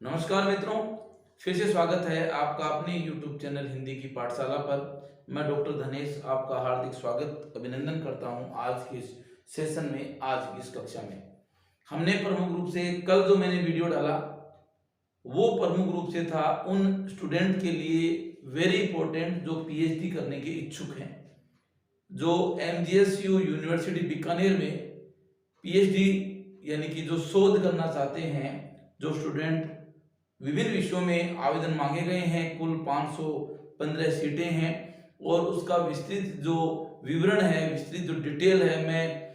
नमस्कार मित्रों, फिर से स्वागत है आपका अपने YouTube चैनल हिंदी की पाठशाला पर। मैं डॉक्टर धनेश आपका हार्दिक स्वागत अभिनंदन करता हूं आज के इस सेशन में। आज की इस कक्षा में हमने प्रमुख रूप से कल जो मैंने वीडियो डाला वो प्रमुख रूप से था उन स्टूडेंट के लिए वेरी इंपॉर्टेंट जो पीएचडी करने के इच्छुक हैं, जो एमजीएसयू यूनिवर्सिटी बीकानेर में पीएचडी यानी कि जो शोध करना चाहते हैं, जो स्टूडेंट विभिन्न विषयों में आवेदन मांगे गए हैं। कुल 515 सीटें हैं और उसका विस्तृत जो विवरण है, विस्तृत जो डिटेल है, मैं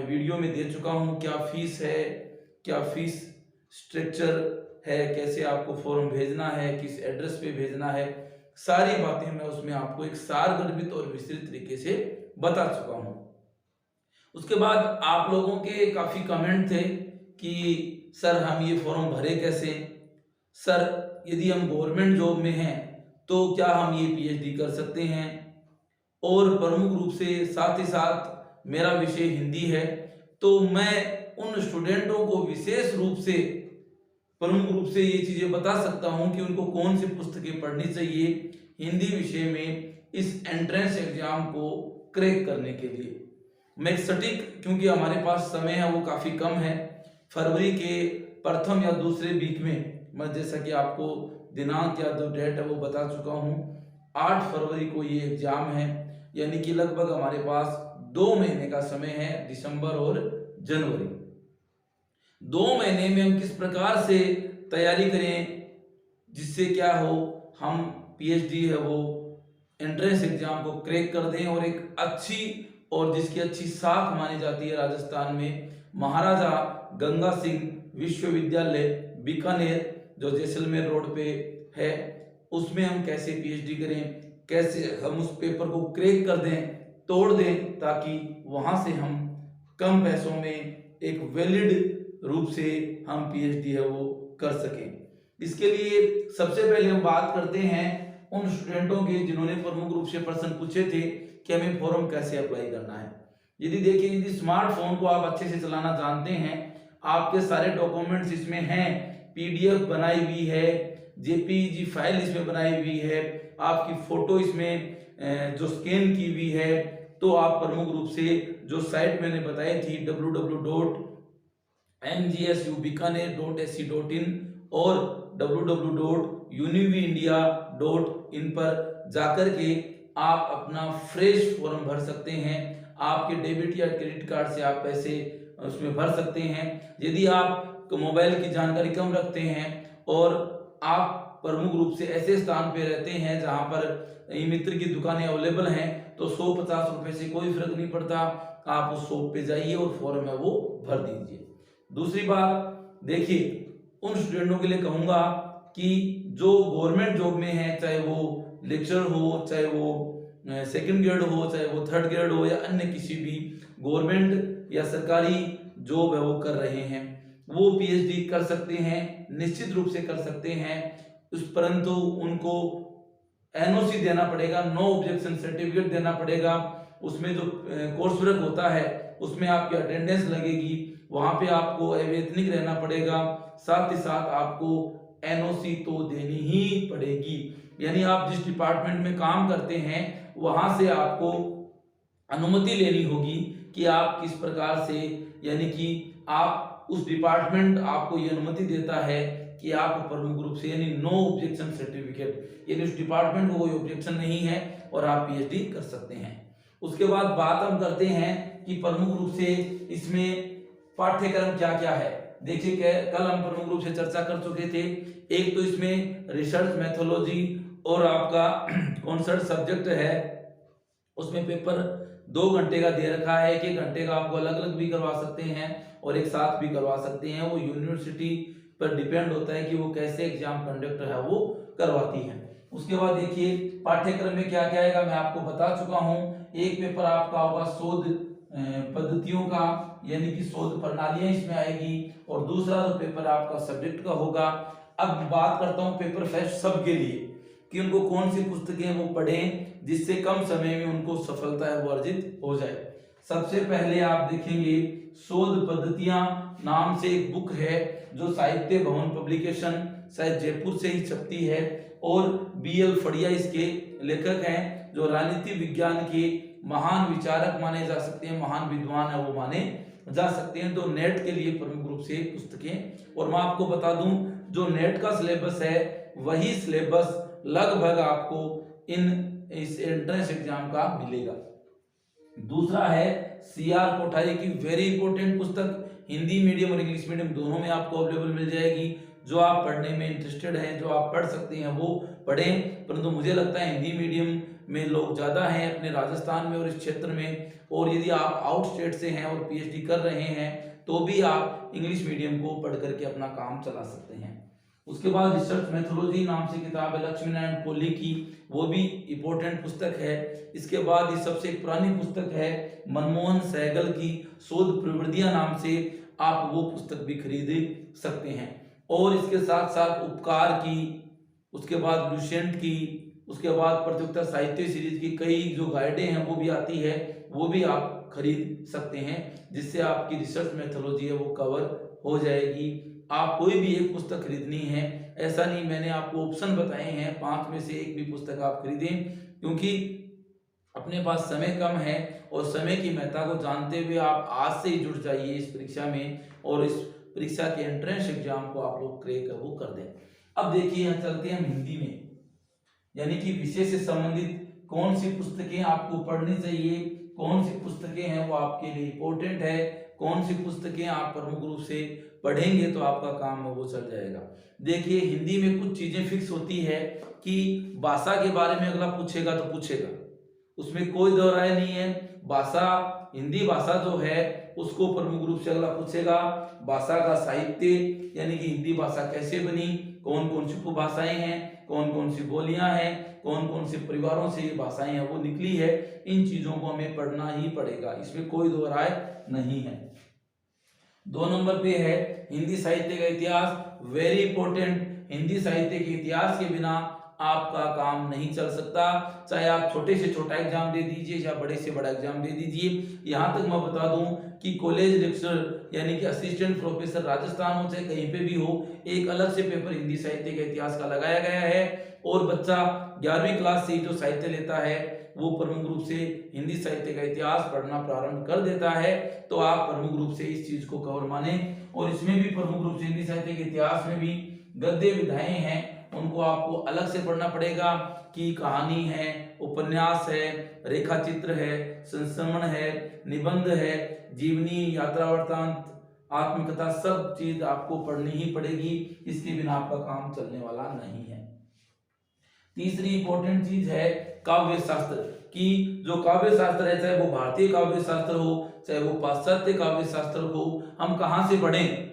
वीडियो में दे चुका हूं। क्या फीस है, क्या फीस स्ट्रक्चर है, कैसे आपको फॉर्म भेजना है, किस एड्रेस पे भेजना है, सारी बातें मैं उसमें आपको एक सारगर्भित और विस्तृत तरीके से बता चुका हूं। उसके बाद आप लोगों के काफी कमेंट थे कि सर हम ये फॉर्म भरे कैसे, सर यदि हम गवर्नमेंट जॉब में हैं तो क्या हम ये पीएचडी कर सकते हैं। और प्रमुख रूप से साथ ही साथ मेरा विषय हिंदी है, तो मैं उन स्टूडेंटों को विशेष रूप से प्रमुख रूप से ये चीजें बता सकता हूं कि उनको कौन सी पुस्तकें पढ़नी चाहिए हिंदी विषय में इस एंट्रेंस एग्जाम को क्रैक करने के लिए। मैं सटीक, क्योंकि हमारे पास समय है वो काफी कम है, फरवरी के प्रथम या दूसरे वीक में, मैं जैसा कि आपको दिनांक या जो डेट है वो बता चुका हूं, 8 फरवरी को ये एग्जाम है। यानी कि लगभग हमारे पास 2 महीने का समय है, दिसंबर और जनवरी। 2 महीने में हम किस प्रकार से तैयारी करें जिससे क्या हो, हम पीएचडी है वो एंट्रेंस एग्जाम को क्रैक कर दें और एक अच्छी और जिसकी अच्छी साख मानी जाती है राजस्थान में, महाराजा गंगा सिंह विश्वविद्यालय बीकानेर जो जैसलमेर रोड पे है, उसमें हम कैसे पीएचडी करें, कैसे हम उस पेपर को क्रैक कर दें, तोड़ दें, ताकि वहां से हम कम पैसों में एक वैलिड रूप से हम पीएचडी है वो कर सकें। इसके लिए सबसे पहले हम बात करते हैं उन स्टूडेंटों के जिन्होंने प्रमुख रूप से प्रश्न पूछे थे कि हमें फॉर्म कैसे अप्लाई करना है। यदि देखिए, यदि स्मार्टफोन को आप अच्छे से चलाना जानते हैं, आपके सारे डॉक्यूमेंट्स इसमें हैं, पीडीएफ बनाई हुई है, जेपीईजी फाइल इसमें बनाई हुई है, आपकी फोटो इसमें जो स्कैन की हुई है, तो आप प्रमुख रूप से जो साइट मैंने बताई थी www.mgsubikaner.ac.in और www.univindia.in पर जाकर के आप अपना फ्रेश फॉर्म भर सकते हैं। आपके डेबिट या क्रेडिट कार्ड से आप पैसे उसमें भर सकते हैं। यदि आप मोबाइल की जानकारी कम रखते हैं और आप प्रमुख रूप से ऐसे स्थान पे रहते हैं जहां पर ई मित्र की दुकानें अवेलेबल हैं, तो 150 रुपए से कोई फर्क नहीं पड़ता, आप उस शॉप पे जाइए और फॉर्म है वो भर दीजिए। दूसरी बात देखिए, उन स्टूडेंटों के लिए कहूंगा कि जो गवर्नमेंट जॉब में है, चाहे वो लेक्चरर हो, चाहे वो सेकंड ग्रेड हो, चाहे वो थर्ड ग्रेड हो, या अन्य किसी भी गवर्नमेंट या सरकारी जॉब है वो कर रहे हैं, वो पीएचडी कर सकते हैं, निश्चित रूप से कर सकते हैं। परंतु उनको एनओसी देना पड़ेगा, नो ऑब्जेक्शन सर्टिफिकेट देना पड़ेगा। उसमें जो कोर्स वर्क होता है उसमें आपकी अटेंडेंस लगेगी, वहां पे आपको अवैतनिक रहना पड़ेगा, साथ ही साथ आपको एनओसी तो देनी ही पड़ेगी। यानी आप जिस डिपार्टमेंट में काम करते हैं वहां से आपको अनुमति लेनी होगी कि आप किस प्रकार से, यानी कि आप उस डिपार्टमेंट आपको ये अनुमति देता है कि आप प्रमुख रूप से, यानी नो ऑब्जेक्शन सर्टिफिकेट, यानी उस डिपार्टमेंट को कोई ऑब्जेक्शन नहीं है और आप पीएचडी कर सकते हैं। उसके बाद बात हम करते हैं कि प्रमुख रूप से इसमें पाठ्यक्रम क्या क्या है। देखिए, कल हम प्रमुख रूप से चर्चा कर चुके थे। एक तो इसमें रिसर्च मेथोलॉजी और आपका कॉन्सेप्ट सब्जेक्ट है, उसमें पेपर 2 घंटे का दे रखा है। 1-1 घंटे का आपको अलग अलग भी करवा सकते हैं और एक साथ भी करवा सकते हैं, वो यूनिवर्सिटी पर डिपेंड होता है कि वो कैसे एग्जाम कंडक्ट है वो करवाती है। उसके बाद देखिए, पाठ्यक्रम में क्या क्या आएगा मैं आपको बता चुका हूं। एक पेपर आपका होगा शोध पद्धतियों का, यानी कि शोध प्रणालियां इसमें आएगी, और दूसरा जो पेपर आपका सब्जेक्ट का होगा। अब बात करता हूं पेपर फर्स्ट सबके लिए कि उनको कौन सी पुस्तकें वो पढ़ें जिससे कम समय में उनको सफलता है वो अर्जित हो जाए। सबसे पहले आप देखेंगे शोध पद्धतियां नाम से एक बुक है जो साहित्य भवन पब्लिकेशन शायद जयपुर से ही छपती है, और BL फड़िया इसके लेखक हैं, जो राजनीति विज्ञान के महान विचारक माने जा सकते हैं, महान विद्वान है वो माने जा सकते हैं। तो नेट के लिए प्रमुख रूप से पुस्तकें, और मैं आपको बता दूं जो नेट का सिलेबस है वही सिलेबस लगभग आपको इस एंट्रेंस एग्जाम का मिलेगा। दूसरा है CR कोठारी की वेरी इंपॉर्टेंट पुस्तक, हिंदी मीडियम और इंग्लिश मीडियम दोनों में आपको अवेलेबल मिल जाएगी। जो आप पढ़ने में इंटरेस्टेड हैं, जो आप पढ़ सकते हैं वो पढ़ें, परंतु मुझे लगता है हिंदी मीडियम में लोग ज़्यादा हैं अपने राजस्थान में और इस क्षेत्र में, और यदि आप आउट स्टेट से हैं और PhD कर रहे हैं तो भी आप इंग्लिश मीडियम को पढ़ करके अपना काम चला सकते हैं। उसके बाद रिसर्च मेथोडोलॉजी नाम से किताब है लक्ष्मी नारायण कोहली की, वो भी इंपॉर्टेंट पुस्तक है। इसके बाद ये सबसे पुरानी पुस्तक है मनमोहन सहगल की शोध प्रवृत्तियां नाम से, आप वो पुस्तक भी खरीद सकते हैं। और इसके साथ साथ उपकार की, उसके बाद लुसेंट की, उसके बाद प्रतियोगिता साहित्य सीरीज की कई जो गाइडें हैं वो भी आती है, वो भी आप खरीद सकते हैं, जिससे आपकी रिसर्च मेथोडोलॉजी है वो कवर हो जाएगी। आप कोई भी एक पुस्तक खरीदनी है, ऐसा नहीं, मैंने आपको ऑप्शन बताए हैं, 5 में से एक भी पुस्तक आप खरीदें, क्योंकि अपने पास समय कम है और समय की महत्ता को जानते हुए आप आज से ही जुड़ जाइए इस परीक्षा में, और इस परीक्षा के एंट्रेंस एग्जाम को आप लोग क्रैक वो कर दें। अब देखिए यहाँ चलते हैं हिंदी में, यानी कि विषय से संबंधित कौन सी पुस्तकें आपको पढ़नी चाहिए, कौन सी पुस्तकें हैं वो आपके लिए इंपॉर्टेंट है, कौन सी पुस्तकें आप प्रमुख रूप से पढ़ेंगे तो आपका काम है वो चल जाएगा। देखिए हिंदी में कुछ चीजें फिक्स होती है कि भाषा के बारे में अगला पूछेगा तो पूछेगा, उसमें कोई दो राय नहीं है। भाषा, हिंदी भाषा जो है उसको प्रमुख रूप से अगला पूछेगा। भाषा का साहित्य, यानी कि हिंदी भाषा कैसे बनी, कौन कौन सी उपभाषाएं हैं, कौन कौन सी बोलियां हैं, कौन कौन से परिवारों से ये भाषाएं हैं वो निकली है, इन चीजों को हमें पढ़ना ही पड़ेगा, इसमें कोई दो राय नहीं है। 2 नंबर पे है हिंदी साहित्य का इतिहास, वेरी इंपॉर्टेंट। हिंदी साहित्य के इतिहास के बिना आपका काम नहीं चल सकता, चाहे आप छोटे से छोटा एग्जाम दे दीजिए या बड़े से बड़ा एग्जाम दे दीजिए। यहाँ तक मैं बता दूं कि कॉलेज लेक्चरर यानी कि असिस्टेंट प्रोफेसर राजस्थान हो चाहे कहीं पे भी हो, एक अलग से पेपर हिंदी साहित्य के इतिहास का लगाया गया है, और बच्चा 11वीं क्लास से जो साहित्य लेता है वो प्रमुख रूप से हिंदी साहित्य का इतिहास पढ़ना प्रारंभ कर देता है। तो आप प्रमुख रूप से इस चीज को कवर माने, और इसमें भी प्रमुख रूप से हिंदी साहित्य के इतिहास में भी गद्य विधाएं हैं उनको आपको अलग से पढ़ना पड़ेगा, कि कहानी है, उपन्यास है, रेखा चित्र है, संस्मरण है, निबंध है, जीवनी, यात्रा वृत्तांत, आत्मकथा, सब चीज आपको पढ़नी ही पड़ेगी, इसके बिना आपका काम चलने वाला नहीं है। तीसरी इंपॉर्टेंट चीज है काव्य शास्त्र, कि जो काव्य शास्त्र है, चाहे वो भारतीय काव्य शास्त्र हो चाहे वो पाश्चात्य काव्य शास्त्र हो, हम कहाँ से पढ़ें।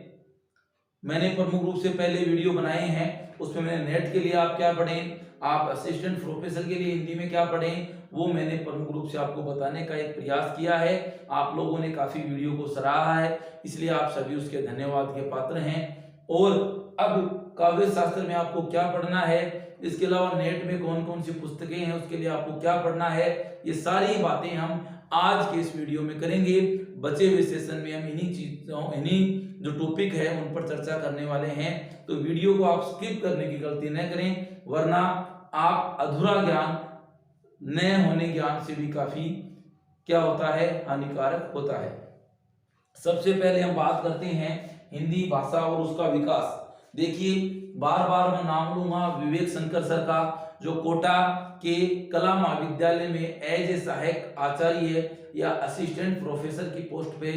मैंने प्रमुख रूप से पहले वीडियो बनाए हैं, उसमें मैंने नेट के लिए आप क्या पढ़ें, आप असिस्टेंट प्रोफेसर के लिए हिंदी में क्या पढ़ें, वो मैंने प्रमुख रूप से आपको बताने का एक प्रयास किया है। आप लोगों ने काफी वीडियो को सराहा है, इसलिए आप सभी उसके धन्यवाद के पात्र हैं। और अब काव्य शास्त्र में आपको क्या पढ़ना है, इसके अलावा नेट में कौन कौन सी पुस्तकें हैं उसके लिए आपको क्या पढ़ना है, ये सारी बातें हम आज के इस वीडियो में करेंगे। बचे हुए सेशन में हम इन्हीं चीजों, इन्हीं जो टॉपिक है उन पर चर्चा करने वाले हैं, तो वीडियो को आप स्किप करने की गलती न करें, वरना आप अधूरा ज्ञान न होने ज्ञान से भी काफी क्या होता है, हानिकारक होता है। सबसे पहले हम बात करते हैं हिंदी भाषा और उसका विकास। देखिए बार बार मैं नाम लूंगा विवेक शंकर सर का, जो कोटा के कला महाविद्यालय में एज ए सहायक आचार्य या असिस्टेंट प्रोफेसर की पोस्ट पे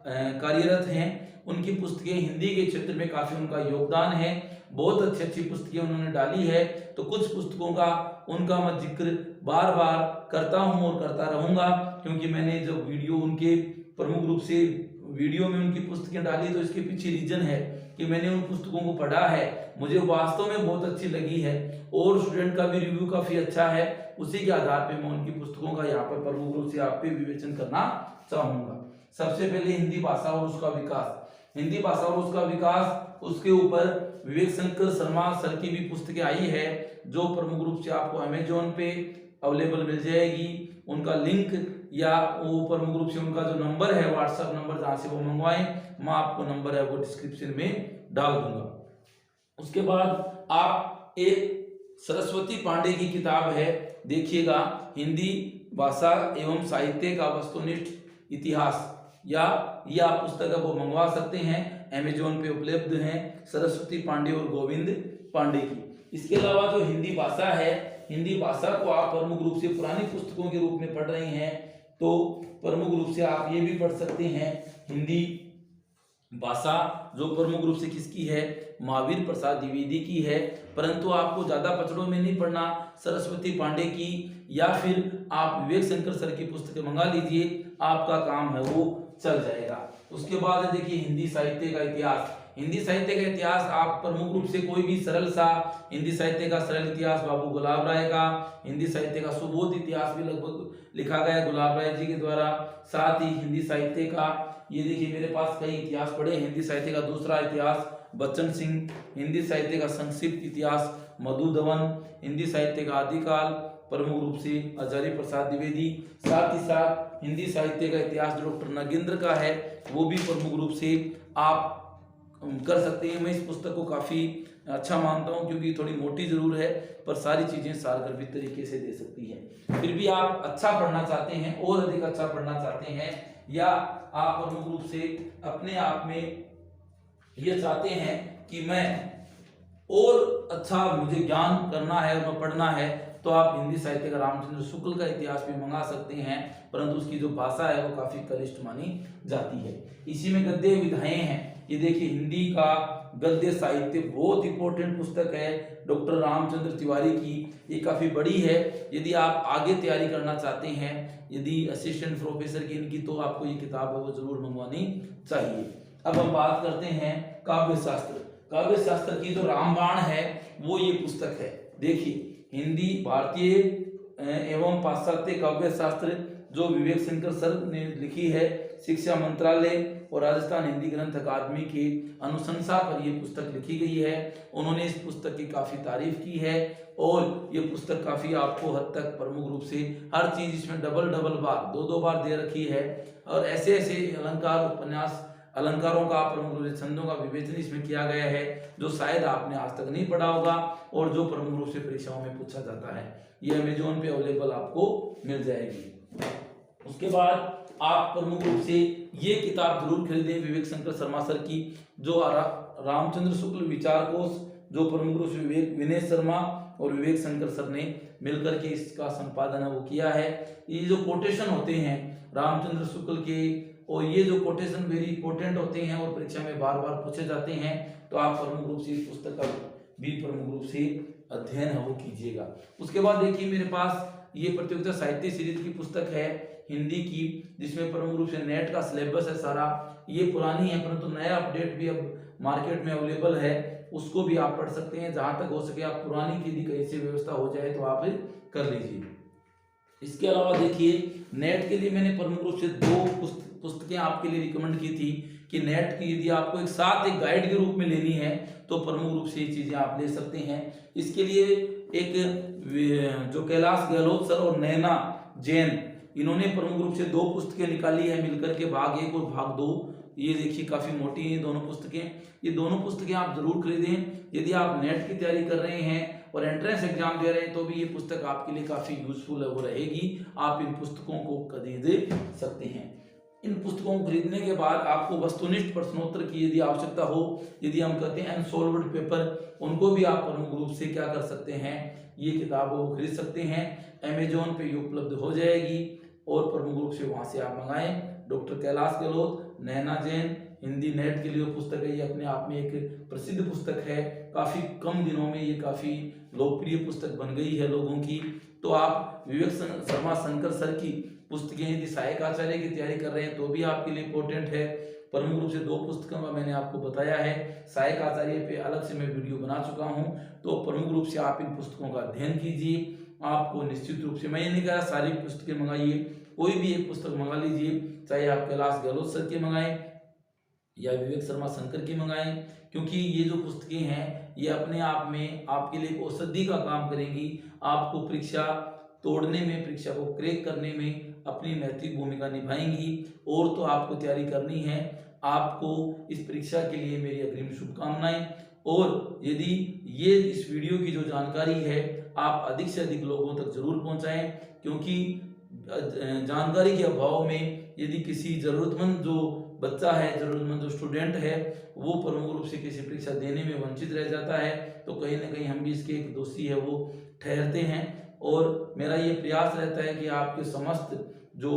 कार्यरत हैं। उनकी पुस्तकें हिंदी के क्षेत्र में काफी उनका योगदान है, बहुत अच्छी अच्छी पुस्तकें उन्होंने डाली है। तो कुछ पुस्तकों का उनका मैं जिक्र बार बार करता हूं और करता रहूंगा, क्योंकि मैंने जब वीडियो उनके प्रमुख रूप से वीडियो में उनकी पुस्तकें डाली तो इसके पीछे रीजन है कि मैंने उन पुस्तकों को पढ़ा है, मुझे वास्तव में बहुत अच्छी लगी है, और स्टूडेंट का भी रिव्यू काफी अच्छा है। उसी के आधार पे मैं उनकी पुस्तकों का यहाँ पर प्रमुख रूप से आप पे विवेचन करना चाहूंगा। सबसे पहले हिंदी भाषा और उसका विकास। हिंदी भाषा और उसका विकास, उसके ऊपर विवेक शंकर शर्मा सर की भी पुस्तकें आई है, जो प्रमुख रूप से आपको अमेजोन पे अवेलेबल मिल जाएगी। उनका लिंक या वो प्रमुख रूप से उनका जो नंबर है, व्हाट्सएप नंबर जहाँ से वो मंगवाएं, मैं आपको नंबर है वो डिस्क्रिप्शन में डाल दूंगा। उसके बाद आप एक सरस्वती पांडे की किताब है, देखिएगा, हिंदी भाषा एवं साहित्य का वस्तुनिष्ठ इतिहास, या ये आप पुस्तक है वो मंगवा सकते हैं, अमेजोन पे उपलब्ध हैं, सरस्वती पांडे और गोविंद पांडे की। इसके अलावा जो हिंदी भाषा है, हिंदी भाषा को आप प्रमुख रूप से पुरानी पुस्तकों के रूप में पढ़ रहे हैं तो प्रमुख रूप से आप ये भी पढ़ सकते हैं, हिंदी भाषा जो प्रमुख रूप से किसकी है, महावीर प्रसाद द्विवेदी की है, परंतु आपको ज्यादा पचड़ों में नहीं पढ़ना, सरस्वती पांडे की या फिर आप विवेक शंकर सर की पुस्तकें मंगा लीजिए, आपका काम है वो चल जाएगा। उसके बाद देखिए हिंदी साहित्य का इतिहास, हिंदी साहित्य का इतिहास आप प्रमुख रूप से कोई भी सरल सा, हिंदी साहित्य का सरल इतिहास बाबू गुलाब राय का, हिंदी साहित्य का सुबोध इतिहास भी लगभग लिखा गया है गुलाब राय जी के द्वारा, साथ ही हिंदी साहित्य का ये देखिए मेरे पास कई इतिहास पढ़े, हिंदी साहित्य का दूसरा इतिहास बच्चन सिंह, हिंदी साहित्य का संक्षिप्त इतिहास मधु धवन, हिंदी साहित्य का आदिकाल प्रमुख रूप से आचार्य प्रसाद द्विवेदी, साथ ही साथ हिंदी साहित्य का इतिहास डॉक्टर नगेंद्र का है वो भी प्रमुख रूप से आप कर सकते हैं। मैं इस पुस्तक को काफ़ी अच्छा मानता हूं क्योंकि थोड़ी मोटी जरूर है पर सारी चीज़ें सारगर्भित तरीके से दे सकती है। फिर भी आप अच्छा पढ़ना चाहते हैं और अधिक अच्छा पढ़ना चाहते हैं या आप प्रमुख रूप से अपने आप में ये चाहते हैं कि मैं और अच्छा मुझे ज्ञान करना है और मैं पढ़ना है, तो आप हिंदी साहित्य का रामचंद्र शुक्ल का इतिहास भी मंगा सकते हैं, परंतु उसकी जो भाषा है वो काफी कलिष्ठ मानी जाती है। इसी में गद्य विधाएं हैं, ये देखिए हिंदी का गद्य साहित्य बहुत इंपॉर्टेंट पुस्तक है डॉक्टर रामचंद्र तिवारी की, ये काफी बड़ी है। यदि आप आगे तैयारी करना चाहते हैं, यदि असिस्टेंट प्रोफेसर की इनकी, तो आपको ये किताब है वो जरूर मंगवानी चाहिए। अब हम बात करते हैं काव्य शास्त्र। काव्य शास्त्र की जो रामबाण है वो ये पुस्तक है। देखिए हिंदी भारतीय एवं पाश्चात्य काव्य शास्त्र जो विवेक शंकर सर ने लिखी है, शिक्षा मंत्रालय और राजस्थान हिंदी ग्रंथ अकादमी की अनुशंसा पर यह पुस्तक लिखी गई है। उन्होंने इस पुस्तक की काफी तारीफ की है और ये पुस्तक काफी आपको हद तक प्रमुख रूप से हर चीज इसमें डबल बार दो बार दे रखी है और ऐसे ऐसे अलंकार उपन्यास अलंकारों का प्रमुख रूप से छंदों का विवेचन इसमें किया गया है जो शायद आपने आज तक नहीं पढ़ा होगा और जो प्रमुख रूप से परीक्षाओं में पूछा जाता है। ये अमेजोन पे अवेलेबल आपको मिल जाएगी। उसके बाद आप प्रमुख रूप से ये किताब जरूर खरीदें विवेक शंकर शर्मा सर की, जो रामचंद्र शुक्ल विचार कोश, जो प्रमुख रूप से विनय शर्मा और विवेक शंकर सर ने मिलकर के इसका संपादन वो किया है। ये जो कोटेशन होते हैं रामचंद्र शुक्ल के, और ये जो कोटेशन वेरी इंपॉर्टेंट होते हैं और परीक्षा में बार बार पूछे जाते हैं, तो आप प्रमुख रूप से इस पुस्तक का भी प्रमुख रूप से अध्ययन है वो कीजिएगा। उसके बाद देखिए मेरे पास ये प्रतियोगिता साहित्य सीरीज की पुस्तक है हिंदी की, जिसमें प्रमुख रूप से नेट का सिलेबस है सारा। ये पुरानी है परंतु नया अपडेट भी अब मार्केट में अवेलेबल है, उसको भी आप पढ़ सकते हैं। जहां तक हो सके आप पुरानी की यदि कहीं से व्यवस्था हो जाए तो आप कर लीजिए। इसके अलावा देखिए नेट के लिए मैंने प्रमुख रूप से दो पुस्तकें आपके लिए रिकमेंड की थी कि नेट की यदि आपको एक साथ एक गाइड के रूप में लेनी है तो प्रमुख रूप से ये चीजें आप ले सकते हैं। इसके लिए एक जो कैलाश गहलोत सर और नैना जैन, इन्होंने प्रमुख रूप से दो पुस्तकें निकाली है मिलकर के, भाग 1 और भाग 2। ये देखिए काफी मोटी है दोनों पुस्तकें, ये दोनों पुस्तकें आप जरूर खरीदें। यदि आप नेट की तैयारी कर रहे हैं और एंट्रेंस एग्जाम दे रहे हैं तो भी ये पुस्तक आपके लिए काफी यूजफुल है वो रहेगी, आप इन पुस्तकों को खरीद सकते हैं। इन पुस्तकों को खरीदने के बाद आपको वस्तुनिष्ठ प्रश्नोत्तर की यदि आवश्यकता हो, यदि हम कहते हैं अनसॉल्व्ड पेपर, उनको भी आप प्रमुख रूप से क्या कर सकते हैं, ये किताबों को खरीद सकते हैं। अमेजोन पे ये उपलब्ध हो जाएगी और प्रमुख रूप से वहां से आप मंगाएं। डॉक्टर कैलाश गहलोत, नैना जैन, हिंदी नेट के लिए पुस्तक है, ये अपने आप में एक प्रसिद्ध पुस्तक है। काफी कम दिनों में ये काफी लोकप्रिय पुस्तक बन गई है लोगों की। तो आप विवेक शर्मा शंकर सर की पुस्तकें यदि सहायक आचार्य की तैयारी कर रहे हैं तो भी आपके लिए इंपॉर्टेंट है। प्रमुख रूप से दो पुस्तकों का मैंने आपको बताया है, सहायक आचार्य पे अलग से मैं वीडियो बना चुका हूं, तो प्रमुख रूप से आप इन पुस्तकों का अध्ययन कीजिए। आपको निश्चित रूप से, मैं ये नहीं कह रहा सारी पुस्तकें मंगाइए, कोई भी एक पुस्तक मंगा लीजिए, चाहे आप कैलाश गहलोत सर की मंगाएं या विवेक शर्मा शंकर की मंगाएं, क्योंकि ये जो पुस्तकें हैं ये अपने आप में आपके लिए औषधि का काम करेंगी। आपको परीक्षा तोड़ने में, परीक्षा को क्रैक करने में अपनी नैतिक भूमिका निभाएंगी। और तो आपको तैयारी करनी है। आपको इस परीक्षा के लिए मेरी अग्रिम शुभकामनाएं। और यदि ये इस वीडियो की जो जानकारी है आप अधिक से अधिक लोगों तक जरूर पहुंचाएं, क्योंकि जानकारी के अभाव में यदि किसी ज़रूरतमंद जो बच्चा है, ज़रूरतमंद जो स्टूडेंट है, वो प्रमुख रूप से किसी परीक्षा देने में वंचित रह जाता है, तो कहीं ना कहीं हम भी इसके एक दोषी है वो ठहरते हैं। और मेरा ये प्रयास रहता है कि आपके समस्त जो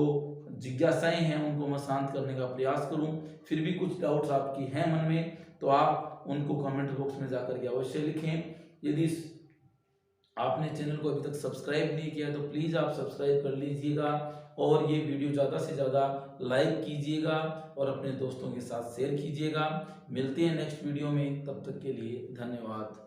जिज्ञासाएं हैं उनको मैं शांत करने का प्रयास करूं। फिर भी कुछ डाउट्स आपकी हैं मन में तो आप उनको कमेंट बॉक्स में जाकर के अवश्य लिखें। यदि आपने चैनल को अभी तक सब्सक्राइब नहीं किया तो प्लीज़ आप सब्सक्राइब कर लीजिएगा और ये वीडियो ज़्यादा से ज़्यादा लाइक कीजिएगा और अपने दोस्तों के साथ शेयर कीजिएगा। मिलते हैं नेक्स्ट वीडियो में, तब तक के लिए धन्यवाद।